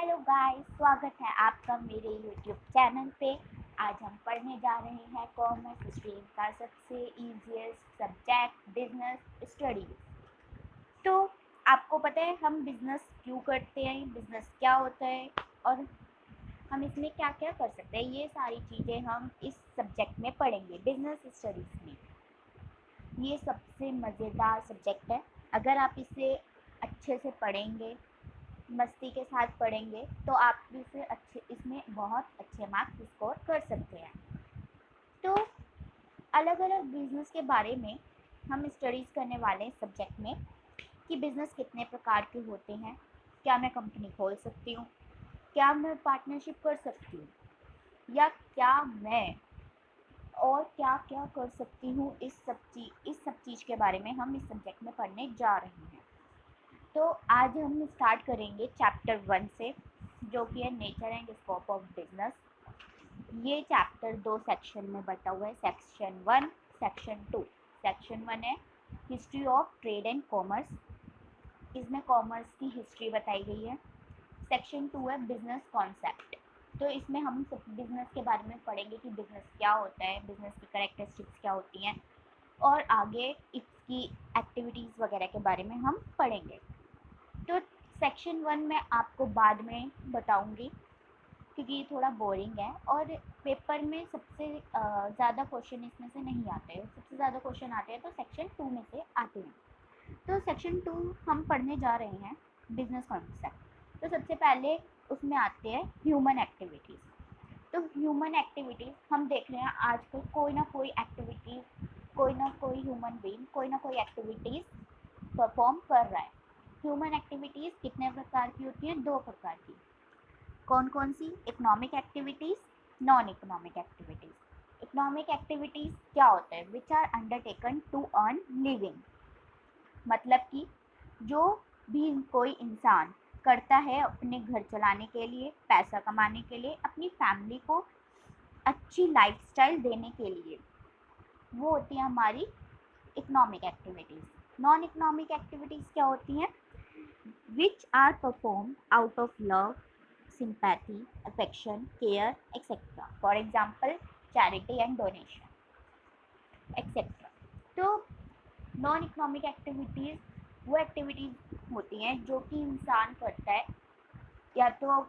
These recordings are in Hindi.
हेलो गाइस, स्वागत है आपका मेरे यूट्यूब चैनल पे। आज हम पढ़ने जा रहे हैं कॉमर्स स्ट्रीम का सबसे इजीएस्ट सब्जेक्ट बिजनेस स्टडीज। तो आपको पता है हम बिजनेस क्यों करते हैं, बिजनेस क्या होता है और हम इसमें क्या क्या कर सकते हैं, ये सारी चीज़ें हम इस सब्जेक्ट में पढ़ेंगे बिजनेस स्टडीज़ में। ये सबसे मज़ेदार सब्जेक्ट है। अगर आप इसे अच्छे से पढ़ेंगे, मस्ती के साथ पढ़ेंगे, तो आप भी इसमें बहुत अच्छे मार्क्स स्कोर कर सकते हैं। तो अलग अलग बिजनेस के बारे में हम स्टडीज़ करने वाले हैं सब्जेक्ट में कि बिज़नेस कितने प्रकार के होते हैं, क्या मैं कंपनी खोल सकती हूँ, क्या मैं पार्टनरशिप कर सकती हूँ, या क्या मैं और क्या क्या कर सकती हूँ। इस सब चीज़ के बारे में हम इस सब्जेक्ट में पढ़ने जा रहे हैं। तो आज हम स्टार्ट करेंगे चैप्टर 1 से, जो कि है nature and scope of business. ये चैप्टर 2 सेक्शन में बटा हुआ है, सेक्शन 1, सेक्शन 2। सेक्शन 1 है history of trade and commerce, इसमें कॉमर्स की हिस्ट्री बताई गई है। सेक्शन 2 है बिजनेस कॉन्सेप्ट, तो इसमें हम सब बिजनेस के बारे में पढ़ेंगे कि बिजनेस क्या होता है, बिजनेस की कैरेक्टरिस्टिक्स क्या होती हैं, और आगे इसकी एक्टिविटीज़ वगैरह के बारे में हम पढ़ेंगे। तो सेक्शन 1 में आपको बाद में बताऊंगी, क्योंकि ये थोड़ा बोरिंग है और पेपर में सबसे ज़्यादा क्वेश्चन इसमें से नहीं आते हैं। सबसे ज़्यादा क्वेश्चन आते हैं तो सेक्शन 2 में से आते हैं। तो सेक्शन 2 हम पढ़ने जा रहे हैं बिजनेस कॉन्सेप्ट। तो सबसे पहले उसमें आते हैं ह्यूमन एक्टिविटीज़। तो ह्यूमन एक्टिविटीज़ हम देख रहे हैं आजकल कोई ना कोई एक्टिविटीज़, कोई ना कोई ह्यूमन बीइंग कोई ना कोई एक्टिविटीज़ परफॉर्म कर रहा है। ह्यूमन एक्टिविटीज़ कितने प्रकार की होती हैं? 2 प्रकार की। कौन कौन सी? Economic activities, non economic activities. Economic activities क्या होता है? Which are undertaken to earn living, मतलब कि जो भी कोई इंसान करता है अपने घर चलाने के लिए, पैसा कमाने के लिए, अपनी फैमिली को अच्छी लाइफस्टाइल देने के लिए, वो होती है हमारी economic activities. Non economic activities क्या होती हैं? Which are perform out of love, sympathy, affection, care, etc. For example, charity and donation, etc. तो नॉन इकोनॉमिक एक्टिविटीज़ वो एक्टिविटीज़ होती हैं जो कि इंसान करता है या तो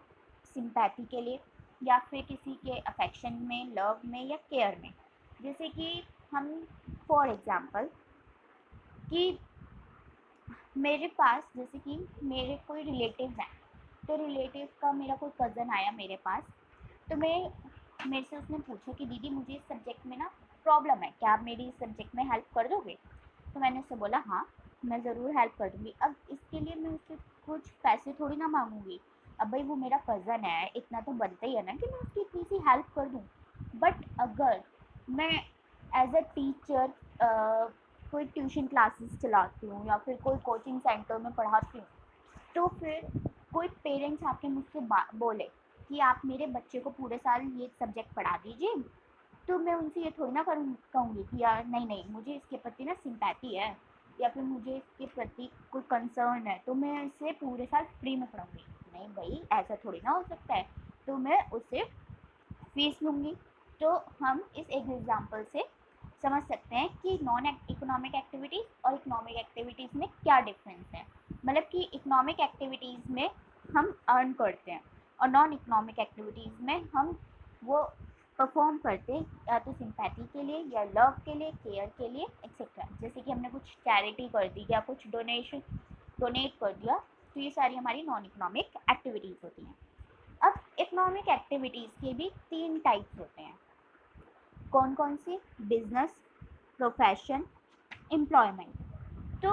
सिंपैथी के लिए, या फिर किसी के अफेक्शन में, लव में, या केयर में। जैसे कि हम फॉर एग्ज़ाम्पल कि मेरे पास, जैसे कि मेरे कोई रिलेटिव हैं, तो रिलेटिव का मेरा कोई कज़न आया मेरे पास, तो मेरे से उसने पूछा कि दीदी मुझे इस सब्जेक्ट में ना प्रॉब्लम है, क्या आप मेरी इस सब्जेक्ट में हेल्प कर दोगे? तो मैंने उससे बोला हाँ, मैं ज़रूर हेल्प कर दूँगी। अब इसके लिए मैं उससे कुछ पैसे थोड़ी ना मांगूँगी। अब भाई वो मेरा कज़न है, इतना तो बनता ही है ना कि मैं उसकी इतनी सी हेल्प कर दूँ। बट अगर मैं एज अ टीचर कोई ट्यूशन क्लासेस चलाती हूँ या फिर कोई कोचिंग सेंटर में पढ़ाती हूँ, तो फिर कोई पेरेंट्स आके मुझसे बोले कि आप मेरे बच्चे को पूरे साल ये सब्जेक्ट पढ़ा दीजिए, तो मैं उनसे ये थोड़ी ना कहूँगी कि यार नहीं नहीं, मुझे इसके प्रति ना सिंपैथी है या फिर मुझे इसके प्रति कोई कंसर्न है, तो मैं इसे पूरे साल फ्री में पढ़ाऊँगी। नहीं भाई, ऐसा थोड़ी ना हो सकता है, तो मैं उससे फीस लूँगी। तो हम इस एक एग्जाम्पल से समझ सकते हैं कि नॉन इकोनॉमिक एक्टिविटीज़ और इकोनॉमिक एक्टिविटीज़ में क्या डिफरेंस है। मतलब कि इकोनॉमिक एक्टिविटीज़ में हम अर्न करते हैं और नॉन इकोनॉमिक एक्टिविटीज़ में हम वो परफॉर्म करते हैं या तो सिंपैथी के लिए, या लव के लिए, केयर के लिए, एक्सेट्रा। जैसे कि हमने कुछ चैरिटी कर दी या कुछ डोनेट कर दिया, तो ये सारी हमारी नॉन इकोनॉमिक एक्टिविटीज़ होती हैं। अब इकोनॉमिक एक्टिविटीज़ के भी 3 टाइप्स होते हैं। कौन कौन सी? Business, profession, employment. तो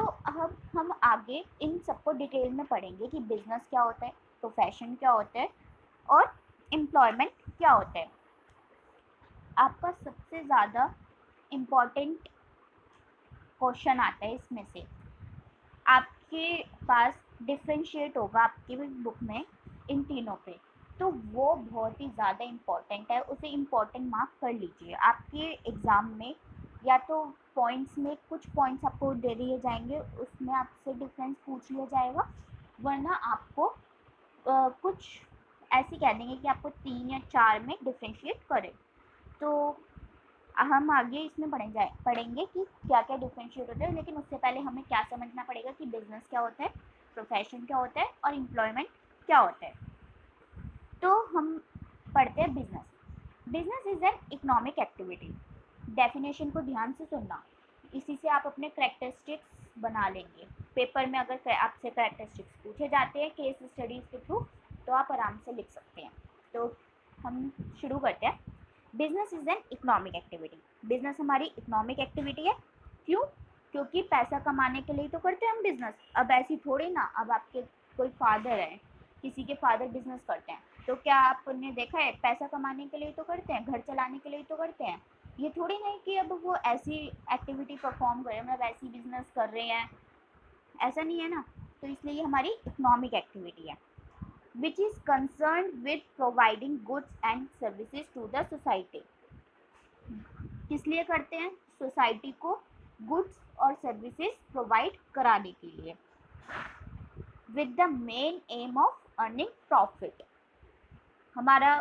हम आगे इन सबको डिटेल में पढ़ेंगे कि बिजनेस क्या होता है, प्रोफेशन क्या होता है और एम्प्लॉयमेंट क्या होता है। आपका सबसे ज़्यादा इम्पॉर्टेंट क्वेश्चन आता है इसमें से, आपके पास डिफ्रेंशिएट होगा आपकी बुक में इन तीनों पे, तो वो बहुत ही ज़्यादा इम्पॉर्टेंट है, उसे इम्पॉर्टेंट मार्क कर लीजिए आपके एग्ज़ाम में। या तो पॉइंट्स में कुछ पॉइंट्स आपको दे दिए जाएंगे, उसमें आपसे डिफरेंस पूछ लिया जाएगा, वरना आपको कुछ ऐसे कह देंगे कि आपको 3 या 4 में डिफ्रेंशिएट करें। तो हम आगे इसमें पढ़ेंगे कि क्या क्या डिफ्रेंशिएट होता है, लेकिन उससे पहले हमें क्या समझना पड़ेगा कि बिजनेस क्या होता है, प्रोफेशन क्या होता है और एम्प्लॉयमेंट क्या होता है। तो हम पढ़ते हैं business. Business is an economic activity. Definition को ध्यान से सुनना, इसी से आप अपने करेक्टरिस्टिक्स बना लेंगे। पेपर में अगर आपसे करेक्टरिस्टिक्स पूछे जाते हैं केस स्टडीज के थ्रू, तो आप आराम से लिख सकते हैं। तो हम शुरू करते हैं। Business is an economic activity. Business हमारी इकोनॉमिक एक्टिविटी है। क्यों? क्योंकि पैसा कमाने के लिए तो करते हैं हम बिजनेस। अब ऐसी थोड़ी ना, अब आपके कोई फादर है, किसी के फादर बिजनेस करते हैं, तो क्या आपने देखा है पैसा कमाने के लिए तो करते हैं, घर चलाने के लिए तो करते हैं। ये थोड़ी नहीं कि अब वो ऐसी एक्टिविटी परफॉर्म कर रहे हैं, मतलब ऐसी बिजनेस कर रहे हैं, ऐसा नहीं है ना। तो इसलिए ये हमारी इकोनॉमिक एक्टिविटी है, which is concerned with providing goods and services to the society। किस लिए करते हैं? सोसाइटी को गुड्स और सर्विसेज प्रोवाइड कराने के लिए, with the main aim of earning profit। हमारा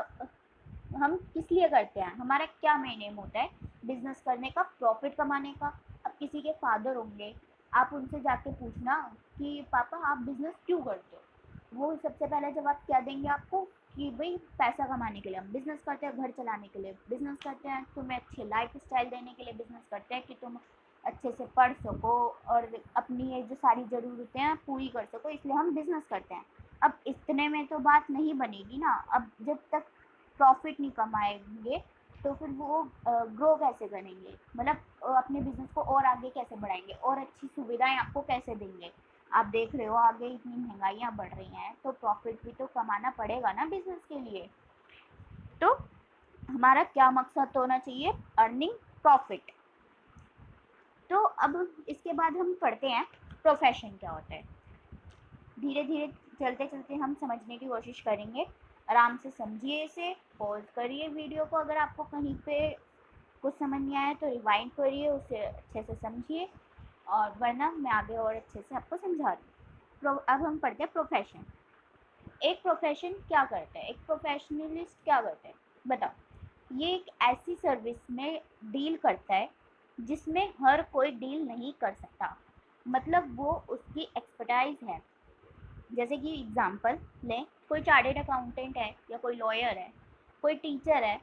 हम किस लिए करते हैं? हमारा क्या मेन एम होता है बिजनेस करने का? प्रॉफिट कमाने का। अब किसी के फादर होंगे, आप उनसे जाके पूछना कि पापा आप बिजनेस क्यों करते हो, वो सबसे पहला जवाब क्या देंगे आपको कि भाई पैसा कमाने के लिए हम बिजनेस करते हैं, घर चलाने के लिए बिजनेस करते हैं, तुम्हें अच्छे लाइफ स्टाइल देने के लिए बिजनेस करते हैं कि तुम अच्छे से पढ़ सको और अपनी ये जो सारी ज़रूरतें हैं पूरी कर सको, इसलिए हम बिजनेस करते हैं। अब इतने में तो बात नहीं बनेगी ना। अब जब तक प्रॉफिट नहीं कमाएंगे तो फिर वो ग्रो कैसे करेंगे, मतलब अपने बिजनेस को और आगे कैसे बढ़ाएंगे और अच्छी सुविधाएं आपको कैसे देंगे। आप देख रहे हो आगे इतनी महंगाइयाँ बढ़ रही हैं, तो प्रॉफिट भी तो कमाना पड़ेगा ना बिजनेस के लिए। तो हमारा क्या मकसद होना चाहिए? Earning profit. तो अब इसके बाद हम पढ़ते हैं प्रोफेशन क्या होता है। धीरे धीरे चलते चलते हम समझने की कोशिश करेंगे। आराम से समझिए इसे, पॉज करिए वीडियो को, अगर आपको कहीं पे कुछ समझ नहीं आया तो रिवाइंड करिए, उसे अच्छे से समझिए, और वरना मैं आगे और अच्छे से आपको समझा दूँ। अब हम पढ़ते हैं प्रोफेशन। एक प्रोफेशन क्या करता है, एक प्रोफेशनलिस्ट क्या करता है, बताओ। ये एक ऐसी सर्विस में डील करता है जिसमें हर कोई डील नहीं कर सकता, मतलब वो उसकी एक्सपर्टाइज है। जैसे कि एग्जांपल लें, कोई चार्टेड अकाउंटेंट है या कोई लॉयर है, कोई टीचर है।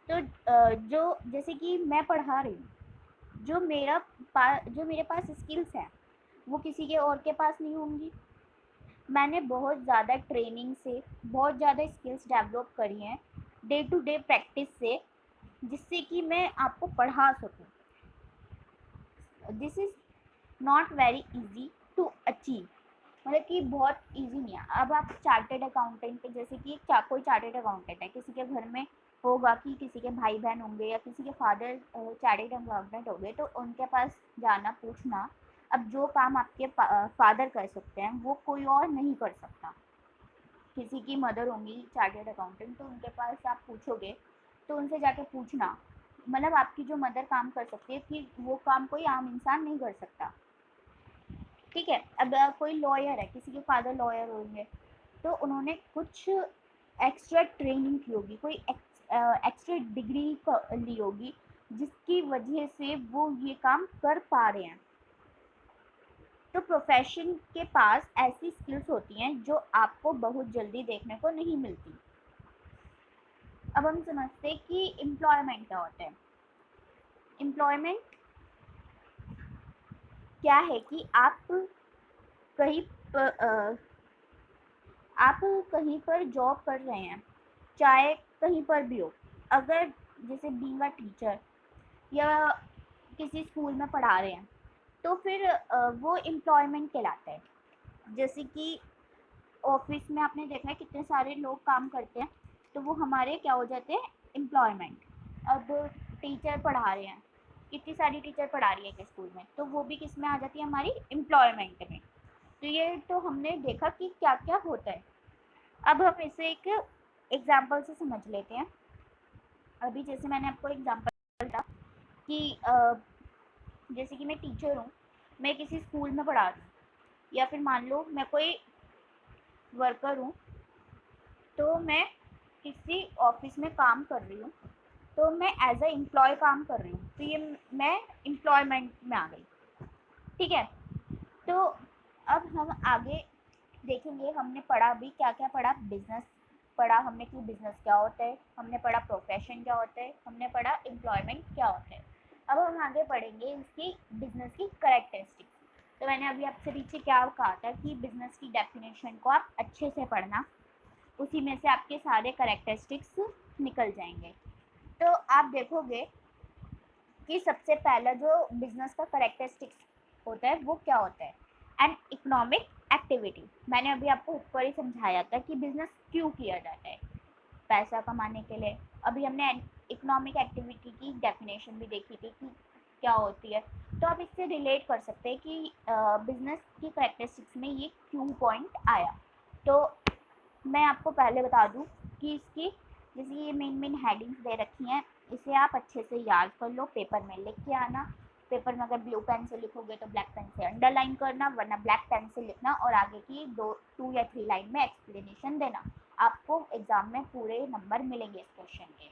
तो जो जैसे कि मैं पढ़ा रही हूँ, जो मेरे पास स्किल्स हैं वो किसी के और के पास नहीं होंगी। मैंने बहुत ज़्यादा ट्रेनिंग से बहुत ज़्यादा स्किल्स डेवलप करी हैं डे टू डे प्रैक्टिस से, जिससे कि मैं आपको पढ़ा सकूं। This is not very easy to achieve, मतलब कि बहुत इजी नहीं है। अब आप चार्टेड अकाउंटेंट, जैसे कि कोई चार्टेड अकाउंटेंट है, किसी के घर में होगा कि किसी के भाई बहन होंगे या किसी के फादर चार्टेड अकाउंटेंट होंगे, तो उनके पास जाना पूछना। अब जो काम आपके फादर कर सकते हैं वो कोई और नहीं कर सकता। किसी की मदर होंगी चार्टेड अकाउंटेंट, तो उनके पास आप पूछोगे तो उनसे जाके पूछना, मतलब आपकी जो मदर काम कर सकती है कि वो काम कोई आम इंसान नहीं कर सकता। ठीक है। अब कोई लॉयर है, किसी के फादर लॉयर होंगे, तो उन्होंने कुछ एक्स्ट्रा ट्रेनिंग की होगी, कोई एक्स्ट्रा डिग्री ली होगी, जिसकी वजह से वो ये काम कर पा रहे हैं। तो प्रोफेशन के पास ऐसी स्किल्स होती हैं जो आपको बहुत जल्दी देखने को नहीं मिलती। अब हम समझते हैं कि एम्प्लॉयमेंट क्या होता है। एम्प्लॉयमेंट क्या है कि आप कहीं पर जॉब कर रहे हैं, चाहे कहीं पर भी हो। अगर जैसे बीइंग अ टीचर या किसी स्कूल में पढ़ा रहे हैं, तो फिर वो एम्प्लॉयमेंट कहलाता है। जैसे कि ऑफिस में आपने देखा है कितने सारे लोग काम करते हैं, तो वो हमारे क्या हो जाते हैं? एम्प्लॉयमेंट। अब टीचर पढ़ा रहे हैं, कितनी सारी टीचर पढ़ा रही है कि स्कूल में, तो वो भी किस में आ जाती है? हमारी एम्प्लॉयमेंट में। तो ये तो हमने देखा कि क्या क्या होता है। अब हम इसे एक एग्जाम्पल से समझ लेते हैं। अभी जैसे मैंने आपको एग्जाम्पल दिया कि जैसे कि मैं टीचर हूँ, मैं किसी स्कूल में पढ़ा रही हूँ, या फिर मान लो मैं कोई वर्कर हूँ तो मैं किसी ऑफिस में काम कर रही हूँ, तो मैं एज अ एम्प्लॉय काम कर रही हूँ, तो ये मैं एम्प्लॉयमेंट में आ गई। ठीक है, तो अब हम आगे देखेंगे। हमने पढ़ा भी क्या क्या पढ़ा, बिजनेस पढ़ा हमने कि बिजनेस क्या होता है, हमने पढ़ा प्रोफेशन क्या होता है, हमने पढ़ा एम्प्लॉयमेंट क्या होता है। अब हम आगे पढ़ेंगे इसकी बिजनेस की करेक्टरिस्टिक्स। तो मैंने अभी आपसे पीछे क्या कहा था कि बिजनेस की डेफिनेशन को आप अच्छे से पढ़ना, उसी में से आपके सारे करेक्टरिस्टिक्स निकल जाएंगे। तो आप देखोगे कि सबसे पहला जो बिजनेस का करेक्टरिस्टिक्स होता है वो क्या होता है, एन इकोनॉमिक एक्टिविटी। मैंने अभी आपको ऊपर ही समझाया था कि बिजनेस क्यों किया जाता है, पैसा कमाने के लिए। अभी हमने इकोनॉमिक एक्टिविटी की डेफिनेशन भी देखी थी कि क्या होती है। तो आप इससे रिलेट कर सकते हैं कि बिजनेस की करेक्टरिस्टिक्स में ये क्यों पॉइंट आया। तो मैं आपको पहले बता दूं कि इसकी जैसे ये मेन मेन हेडिंग्स दे रखी हैं, इसे आप अच्छे से याद कर लो, पेपर में लिख के आना। पेपर में अगर ब्लू पेन से लिखोगे तो ब्लैक पेन से अंडरलाइन करना, वरना ब्लैक पेन से लिखना और आगे की 2 या 3 लाइन में एक्सप्लेनेशन देना। आपको एग्जाम में पूरे नंबर मिलेंगे इस क्वेश्चन के।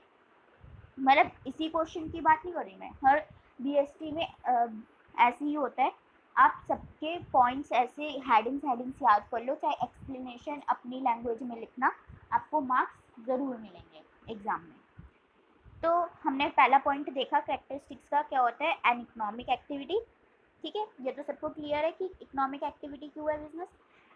मतलब इसी क्वेश्चन की बात नहीं कर रही मैं, हर बीएसटी में ऐसे ही होता है। आप सबके पॉइंट्स ऐसे हेडिंग्स याद कर लो, चाहे एक्सप्लेनेशन अपनी लैंग्वेज में लिखना, आपको मार्क्स ज़रूर मिलेंगे एग्जाम में। तो हमने पहला पॉइंट देखा कैरेक्टरिस्टिक्स का क्या होता है, एन इकोनॉमिक एक्टिविटी। ठीक है, ये तो सबको क्लियर है कि इकोनॉमिक एक्टिविटी क्यों है बिजनेस।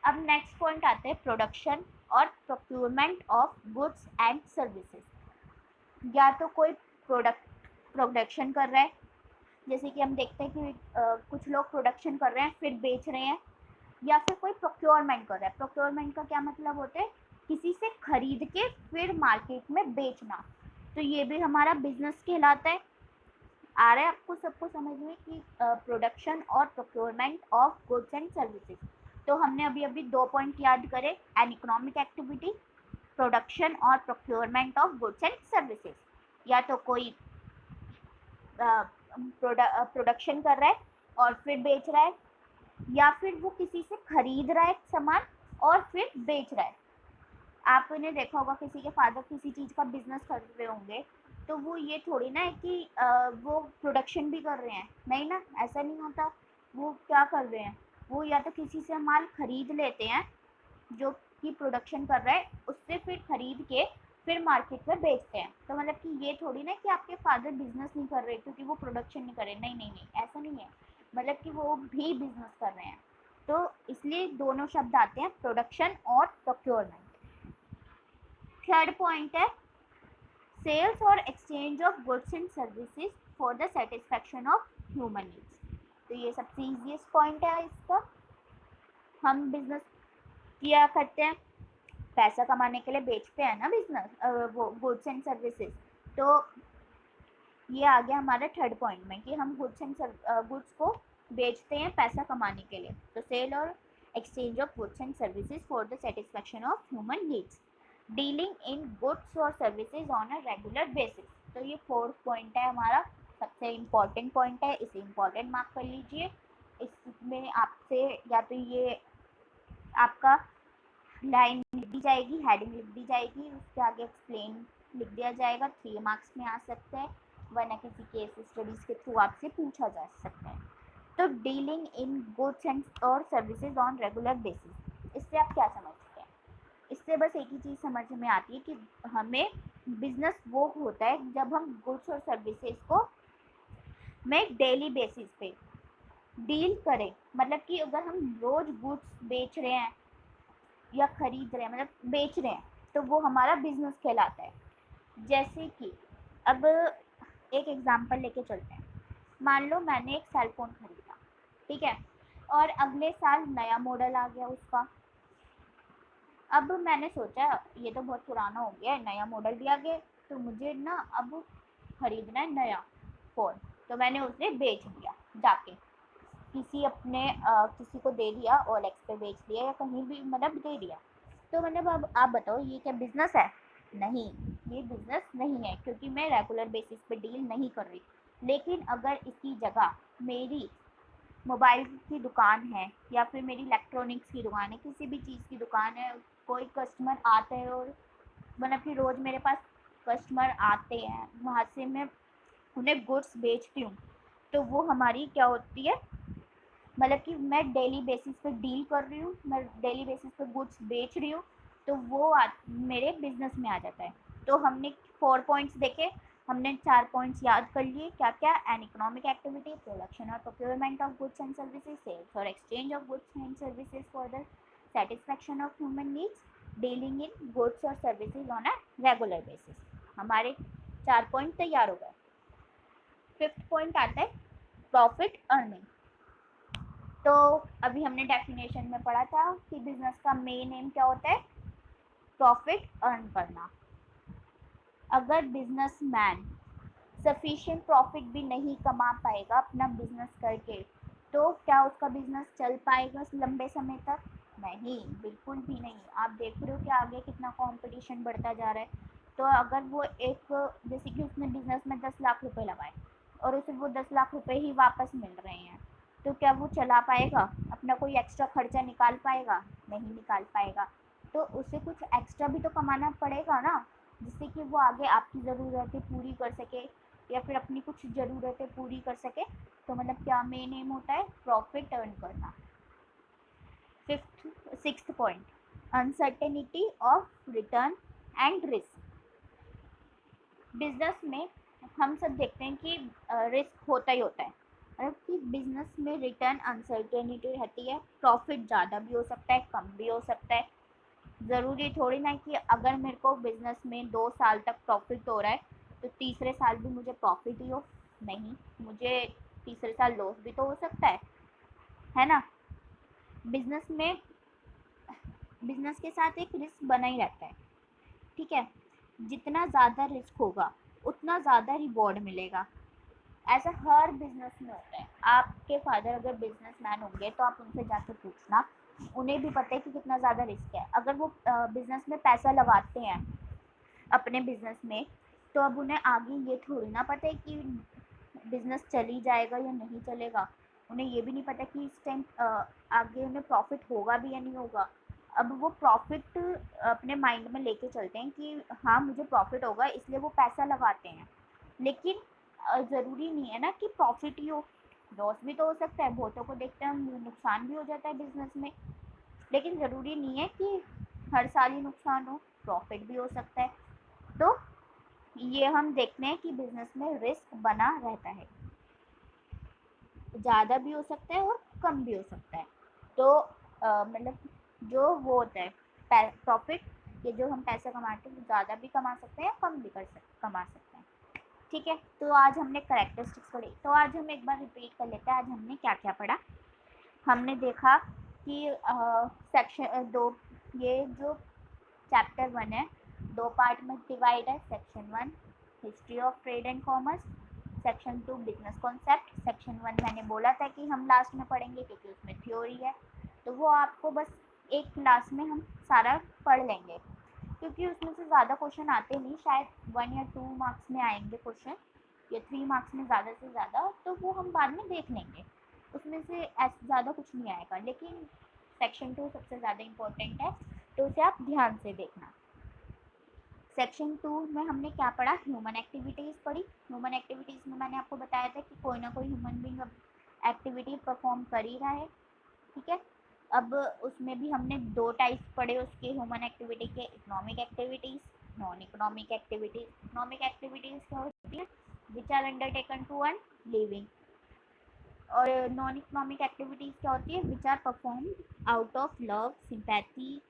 अब नेक्स्ट पॉइंट आते हैं प्रोडक्शन और procurement of goods and services. या तो कोई प्रोडक्शन कर रहा है, जैसे कि हम देखते हैं कि कुछ लोग प्रोडक्शन कर रहे हैं फिर बेच रहे हैं, या फिर कोई प्रोक्योरमेंट कर रहा है। प्रोक्योरमेंट का क्या मतलब होता है, किसी से खरीद के फिर मार्केट में बेचना। तो ये भी हमारा बिजनेस कहलाता है। आ रहा है आपको सबको समझ में कि प्रोडक्शन और procurement of goods and services. तो हमने अभी अभी 2 पॉइंट याद करे, एन इकोनॉमिक एक्टिविटी, प्रोडक्शन और procurement of goods and services. या तो कोई प्रोडक्शन कर रहा है और फिर बेच रहा है, या फिर वो किसी से खरीद रहा है सामान और फिर बेच रहा है। आपने देखा होगा किसी के फादर किसी चीज़ का बिजनेस कर रहे होंगे, तो वो ये थोड़ी ना है कि वो प्रोडक्शन भी कर रहे हैं, नहीं ना, ऐसा नहीं होता। वो क्या कर रहे हैं, वो या तो किसी से माल खरीद लेते हैं जो कि प्रोडक्शन कर रहा है, उससे फिर खरीद के फिर मार्केट में बेचते हैं। तो मतलब कि ये थोड़ी ना कि आपके फादर बिजनेस नहीं कर रहे क्योंकि वो प्रोडक्शन नहीं कर रहे, नहीं नहीं नहीं, ऐसा नहीं है। मतलब कि वो भी बिजनेस कर रहे हैं। तो इसलिए दोनों शब्द आते हैं, प्रोडक्शन और प्रोक्योरमेंट। थर्ड पॉइंट है सेल्स और exchange of goods and services for the satisfaction of human needs. तो ये सबसे ईजीएस्ट पॉइंट है इसका। हम बिजनेस किया करते हैं, पैसा कमाने के लिए बेचते हैं ना बिजनेस वो गुड्स एंड सर्विसेज। तो ये आ गया हमारा थर्ड पॉइंट में कि हम गुड्स को बेचते हैं पैसा कमाने के लिए। तो सेल और exchange of goods and services for the satisfaction of human needs, dealing in goods और services on a regular basis. तो ये फोर्थ पॉइंट है हमारा, सबसे इम्पॉर्टेंट पॉइंट है, इसे इम्पॉर्टेंट मार्क कर लीजिए। इसमें आपसे या तो ये आपका लाइन लिख दी जाएगी, हेडिंग लिख दी जाएगी, उसके आगे एक्सप्लेन लिख दिया जाएगा, 3 मार्क्स में आ सकता है, वरना किसी केस स्टडीज़ के थ्रू आपसे पूछा जा सकता है। तो डीलिंग इन गुड्स एंड और सर्विसेज ऑन रेगुलर बेसिस, इससे आप क्या समझते हैं। इससे बस एक ही चीज़ समझ में आती है कि हमें बिजनेस वो होता है जब हम गुड्स और सर्विसेज को में डेली बेसिस पे डील करें। मतलब कि अगर हम रोज गुड्स बेच रहे हैं या खरीद रहे हैं, मतलब बेच रहे हैं, तो वो हमारा बिजनेस कहलाता है। जैसे कि अब एक एग्जांपल लेके चलते हैं। मान लो मैंने एक सेल फोन खरीदा, ठीक है, और अगले साल नया मॉडल आ गया उसका। अब मैंने सोचा ये तो बहुत पुराना हो गया है, नया मॉडल भी आ गया, तो मुझे ना अब खरीदना है नया फ़ोन। तो मैंने उसे बेच दिया जाके, किसी को दे दिया, ओएलएक्स पे बेच दिया या कहीं भी मतलब दे दिया। तो मतलब अब आप बताओ ये क्या बिजनेस है। नहीं, ये बिजनेस नहीं है क्योंकि मैं रेगुलर बेसिस पे डील नहीं कर रही। लेकिन अगर इसकी जगह मेरी मोबाइल की दुकान है या फिर मेरी इलेक्ट्रॉनिक्स की दुकान है, किसी भी चीज़ की दुकान है, कोई कस्टमर आता है और मतलब कि रोज़ मेरे पास कस्टमर आते हैं, वहाँ से मैं उन्हें गुड्स बेचती हूँ, तो वो हमारी क्या होती है, मतलब कि मैं डेली बेसिस पे डील कर रही हूँ, मैं डेली बेसिस पे गुड्स बेच रही हूँ, तो वो मेरे बिजनेस में आ जाता है। तो हमने 4 पॉइंट्स देखे, हमने 4 पॉइंट्स याद कर लिए, क्या क्या, एन इकोनॉमिक एक्टिविटी, प्रोडक्शन और procurement of goods and services, sales और exchange of goods and services for the satisfaction of human needs, dealing in goods और services on a regular basis. हमारे 4 पॉइंट तैयार हो गए। 5th पॉइंट आता है प्रॉफिट अर्निंग। तो अभी हमने डेफिनेशन में पढ़ा था कि बिजनेस का मेन एम क्या होता है, प्रॉफिट अर्न करना। अगर बिजनेसमैन सफिशिएंट प्रॉफिट भी नहीं कमा पाएगा अपना बिजनेस करके, तो क्या उसका बिजनेस चल पाएगा लंबे समय तक? नहीं, बिल्कुल भी नहीं। आप देख रहे हो कि आगे कितना कंपटीशन बढ़ता जा रहा है। तो अगर वो एक, जैसे कि उसने बिजनेस में 10 लाख रुपए लगाए और उसे वो 10 लाख रुपए ही वापस मिल रहे हैं, तो क्या वो चला पाएगा? अपना कोई एक्स्ट्रा खर्चा निकाल पाएगा? नहीं निकाल पाएगा। तो उसे कुछ एक्स्ट्रा भी तो कमाना पड़ेगा ना, जिससे कि वो आगे आपकी ज़रूरतें पूरी कर सके या फिर अपनी कुछ ज़रूरतें पूरी कर सके। तो मतलब क्या मेन एम होता है, प्रॉफिट अर्न करना। 6th point, uncertainty of return and risk. Business में हम सब देखते हैं कि रिस्क होता ही होता है, मतलब कि बिजनेस में रिटर्न अनसर्टेनिटी रहती है, प्रॉफिट ज़्यादा भी हो सकता है, कम भी हो सकता है। ज़रूरी थोड़ी ना कि अगर मेरे को बिजनेस में 2 साल तक प्रॉफिट हो रहा है तो तीसरे साल भी मुझे प्रॉफिट ही हो। नहीं, मुझे तीसरे साल लॉस भी तो हो सकता है ना। बिजनेस में, बिजनेस के साथ एक रिस्क बना ही रहता है, ठीक है। जितना ज़्यादा रिस्क होगा उतना ज़्यादा रिवॉर्ड मिलेगा। ऐसा हर बिजनेस में होता है। आपके फादर अगर बिजनेसमैन होंगे तो आप उनसे जाके पूछना, उन्हें भी पता है कि कितना ज़्यादा रिस्क है। अगर वो बिजनेस में पैसा लगाते हैं अपने बिजनेस में, तो अब उन्हें आगे ये थोड़ी ना पता है कि बिजनेस चली जाएगा या नहीं चलेगा। उन्हें ये भी नहीं पता कि इस टाइम आगे उन्हें प्रॉफिट होगा भी या नहीं होगा। अब वो प्रॉफिट अपने माइंड में लेके चलते हैं कि हाँ मुझे प्रॉफिट होगा, इसलिए वो पैसा लगाते हैं। लेकिन ज़रूरी नहीं है ना कि प्रॉफिट ही हो, लॉस भी तो हो सकता है। बहुतों को देखते हैं नुकसान भी हो जाता है बिजनेस में। लेकिन ज़रूरी नहीं है कि हर साल ही नुकसान हो, प्रॉफिट भी हो सकता है। तो ये हम देखते हैं कि बिजनेस में रिस्क बना रहता है, ज़्यादा भी हो सकता है और कम भी हो सकता है। तो मतलब जो वो होता है प्रॉफिट, ये जो हम पैसा कमाते हैं, ज़्यादा भी कमा सकते हैं, कम भी कमा सकते हैं, ठीक है। तो आज हमने करेक्टरिस्टिक्स पढ़ी, तो आज हम एक बार रिपीट कर लेते हैं। आज हमने क्या क्या पढ़ा। हमने देखा कि सेक्शन 2, ये जो चैप्टर 1 है 2 पार्ट में डिवाइड है। Section 1 history of trade and commerce, section 2 business concept. Section 1 मैंने बोला था कि हम लास्ट में पढ़ेंगे क्योंकि उसमें थ्योरी है, तो वो आपको बस एक क्लास में हम सारा पढ़ लेंगे, क्योंकि उसमें से ज़्यादा क्वेश्चन आते नहीं, शायद 1 या 2 मार्क्स में आएंगे क्वेश्चन, या 3 मार्क्स में ज़्यादा से ज़्यादा, तो वो हम बाद में देख लेंगे। उसमें से ऐसा ज़्यादा कुछ नहीं आएगा, लेकिन सेक्शन 2 सबसे ज़्यादा इम्पोर्टेंट है, तो उसे आप ध्यान से देखना। सेक्शन 2 में हमने क्या पढ़ा, ह्यूमन एक्टिविटीज़ पढ़ी। ह्यूमन एक्टिविटीज़ में मैंने आपको बताया था कि कोई ना कोई ह्यूमन बीइंग अब एक्टिविटी परफॉर्म कर ही रहा है, ठीक है। अब उसमें भी हमने 2 टाइप्स पढ़े उसके, ह्यूमन एक्टिविटी के, economic activities, non economic activities. Economic activities क्या होती है, which are undertaken to earn living. और नॉन इकोनॉमिक एक्टिविटीज़ क्या होती है, which are perform out of love, sympathy,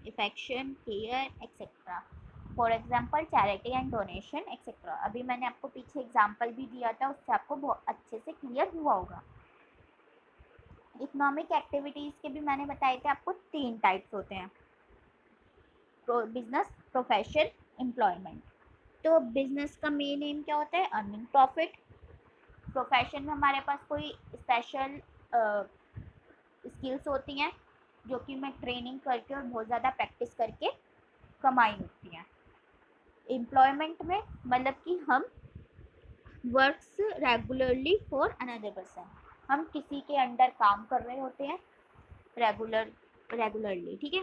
affection, care etcetera. For example charity and donation etcetera. अभी मैंने आपको पीछे एग्जाम्पल भी दिया था, उससे आपको बहुत अच्छे से क्लियर हुआ होगा। इकोनॉमिक एक्टिविटीज़ के भी मैंने बताए थे आपको 3 टाइप्स होते हैं, बिजनेस, प्रोफेशन, एम्प्लॉयमेंट। तो बिजनेस का मेन एम क्या होता है, अर्निंग प्रॉफिट। प्रोफेशन में हमारे पास कोई स्पेशल स्किल्स होती हैं जो कि मैं ट्रेनिंग करके और बहुत ज़्यादा प्रैक्टिस करके कमाई होती हैं। एम्प्लॉयमेंट में मतलब कि हम works regularly for another person, हम किसी के अंडर काम कर रहे होते हैं रेगुलरली, ठीक है।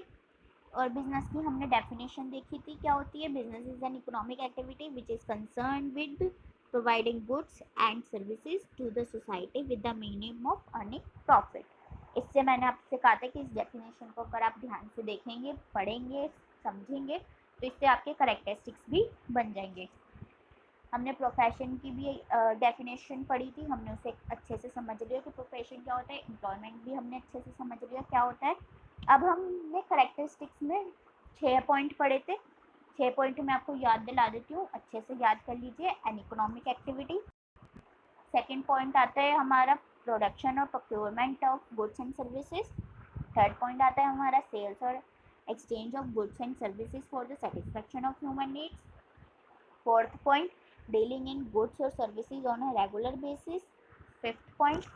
और बिजनेस की हमने डेफिनेशन देखी थी, क्या होती है। Business is an economic activity which is concern with providing goods and services to the society with the meaning of earning profit. इससे मैंने आपसे कहा था कि इस डेफिनेशन को अगर आप ध्यान से देखेंगे, पढ़ेंगे, समझेंगे तो इससे आपके करेक्टरिस्टिक्स भी बन जाएंगे। हमने प्रोफेशन की भी डेफिनेशन पढ़ी थी, हमने उसे अच्छे से समझ लिया कि प्रोफेशन क्या होता है। एम्प्लॉयमेंट भी हमने अच्छे से समझ लिया क्या होता है। अब हमने करेक्टरिस्टिक्स में 6 पॉइंट पढ़े थे। 6 पॉइंट मैं आपको याद दिला देती हूँ, अच्छे से याद कर लीजिए। N economic activity. Second point आता है हमारा प्रोडक्शन और procurement of goods and services. Third point आता है हमारा सेल्स और exchange of goods and services for the satisfaction of human needs. Fourth point dealing in goods or services on a regular basis. Fifth point,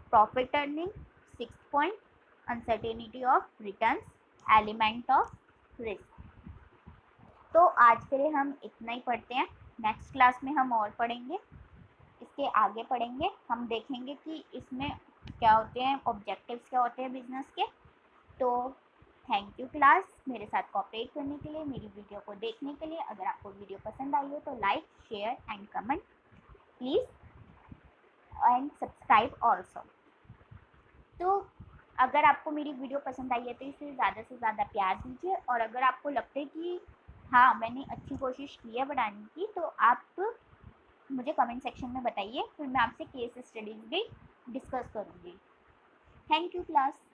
profit earning. Sixth point, uncertainty of returns, element of risk. तो आज के लिए हम इतना ही पढ़ते हैं। नेक्स्ट क्लास में हम और पढ़ेंगे, इसके आगे पढ़ेंगे। हम देखेंगे कि इसमें क्या होते हैं, ऑब्जेक्टिव्स क्या होते हैं बिजनेस के। तो थैंक यू क्लास, मेरे साथ कोऑपरेट करने के लिए, मेरी वीडियो को देखने के लिए। अगर आपको वीडियो पसंद आई हो तो like, share and comment please and subscribe also. तो अगर आपको मेरी वीडियो पसंद आई है तो इसे ज़्यादा से ज़्यादा प्यार दीजिए, और अगर आपको लगता है कि हाँ मैंने अच्छी कोशिश की है बनाने की तो आप मुझे कमेंट सेक्शन में बताइए, फिर मैं आपसे केस स्टडीज़ भी डिस्कस करूँगी। Thank you class.